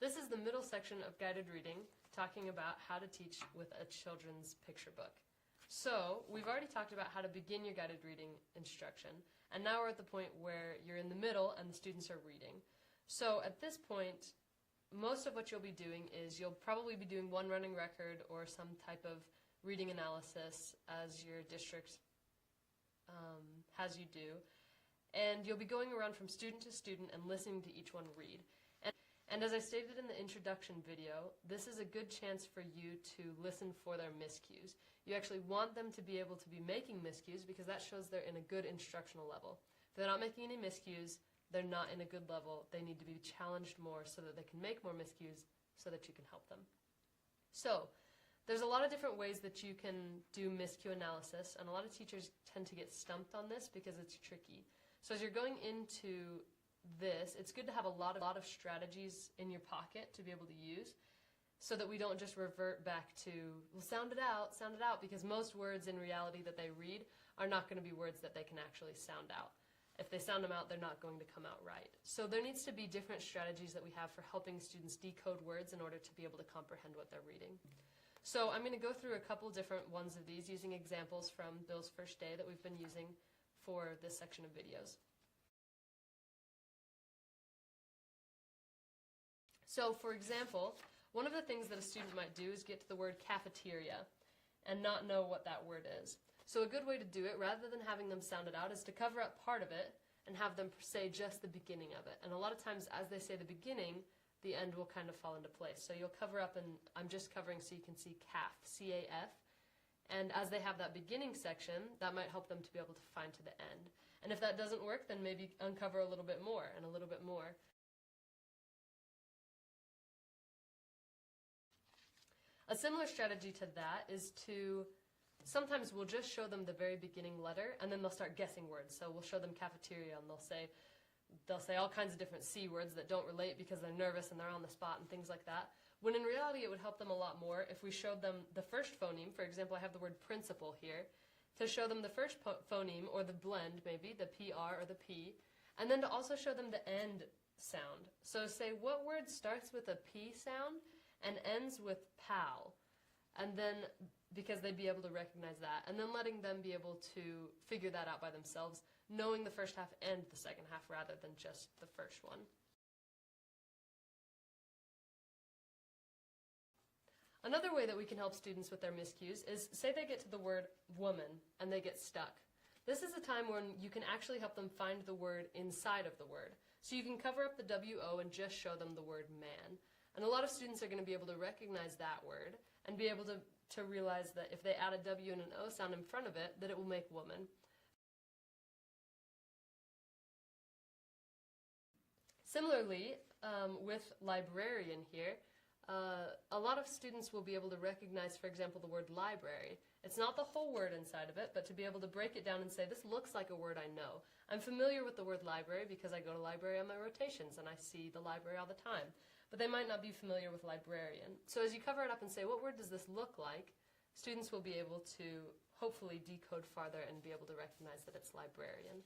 This is the middle section of guided reading, talking about how to teach with a children's picture book. So, we've already talked about how to begin your guided reading instruction, and now we're at the point where you're in the middle and the students are reading. So, at this point, most of what you'll be doing is you'll probably be doing one running record or some type of reading analysis as your district has you do, and you'll be going around from student to student and listening to each one read. And as I stated in the introduction video, this is a good chance for you to listen for their miscues. You actually want them to be able to be making miscues because that shows they're in a good instructional level. If they're not making any miscues, they're not in a good level. They need to be challenged more so that they can make more miscues so that you can help them. So, there's a lot of different ways that you can do miscue analysis, and a lot of teachers tend to get stumped on this because it's tricky. So as you're going into this, it's good to have a lot of strategies in your pocket to be able to use so that we don't just revert back to, well, sound it out, because most words in reality that they read are not going to be words that they can actually sound out. If they sound them out, they're not going to come out right. So there needs to be different strategies that we have for helping students decode words in order to be able to comprehend what they're reading. So I'm going to go through a couple different ones of these using examples from Bill's first day that we've been using for this section of videos. So, for example, one of the things that a student might do is get to the word cafeteria and not know what that word is. So a good way to do it, rather than having them sound it out, is to cover up part of it and have them say just the beginning of it. And a lot of times, as they say the beginning, the end will kind of fall into place. So you'll cover up, and I'm just covering so you can see CAF, C-A-F. And as they have that beginning section, that might help them to be able to find to the end. And if that doesn't work, then maybe uncover a little bit more and a little bit more. A similar strategy to that is to, sometimes we'll just show them the very beginning letter, and then they'll start guessing words. So we'll show them cafeteria, and they'll say all kinds of different C words that don't relate because they're nervous and they're on the spot and things like that. When in reality it would help them a lot more if we showed them the first phoneme. For example, I have the word principal here. To show them the first phoneme, or the blend maybe, the PR or the P, and then to also show them the end sound. So say what word starts with a P sound and ends with pal, and then, because they'd be able to recognize that, and then letting them be able to figure that out by themselves, knowing the first half and the second half rather than just the first one. Another way that we can help students with their miscues is, say they get to the word woman and they get stuck. This is a time when you can actually help them find the word inside of the word. So you can cover up the W-O and just show them the word man. And a lot of students are going to be able to recognize that word and be able to realize that if they add a W and an O sound in front of it, that it will make woman. Similarly, with librarian here, a lot of students will be able to recognize, for example, the word library. It's not the whole word inside of it, but to be able to break it down and say, this looks like a word I know. I'm familiar with the word library because I go to library on my rotations and I see the library all the time. But they might not be familiar with librarian. So as you cover it up and say, what word does this look like, students will be able to hopefully decode farther and be able to recognize that it's librarian.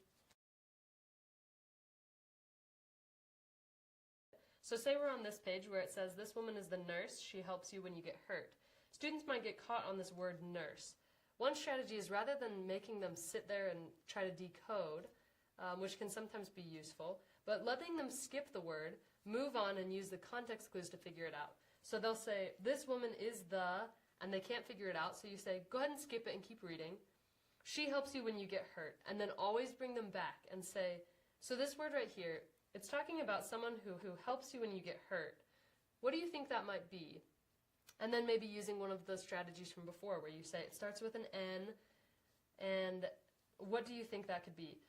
So say we're on this page where it says, this woman is the nurse, she helps you when you get hurt. Students might get caught on this word nurse. One strategy is, rather than making them sit there and try to decode, which can sometimes be useful, but letting them skip the word, move on and use the context clues to figure it out. So they'll say, this woman is the, and they can't figure it out, so you say, go ahead and skip it and keep reading. She helps you when you get hurt, and then always bring them back and say, so this word right here, it's talking about someone who helps you when you get hurt. What do you think that might be? And then maybe using one of the strategies from before where you say it starts with an N, and what do you think that could be?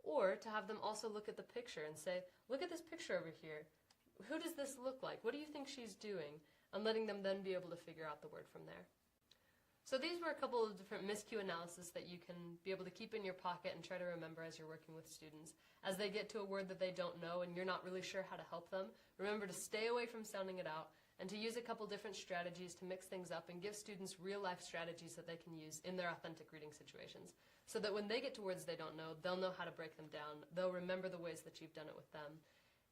Or to have them also look at the picture and say, look at this picture over here. Who does this look like? What do you think she's doing? And letting them then be able to figure out the word from there. So these were a couple of different miscue analysis that you can be able to keep in your pocket and try to remember as you're working with students. As they get to a word that they don't know and you're not really sure how to help them, remember to stay away from sounding it out and to use a couple different strategies to mix things up and give students real-life strategies that they can use in their authentic reading situations, so that when they get to words they don't know, they'll know how to break them down. They'll remember the ways that you've done it with them.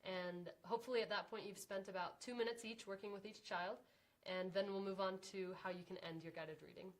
And hopefully at that point you've spent about 2 minutes each working with each child, and then we'll move on to how you can end your guided reading.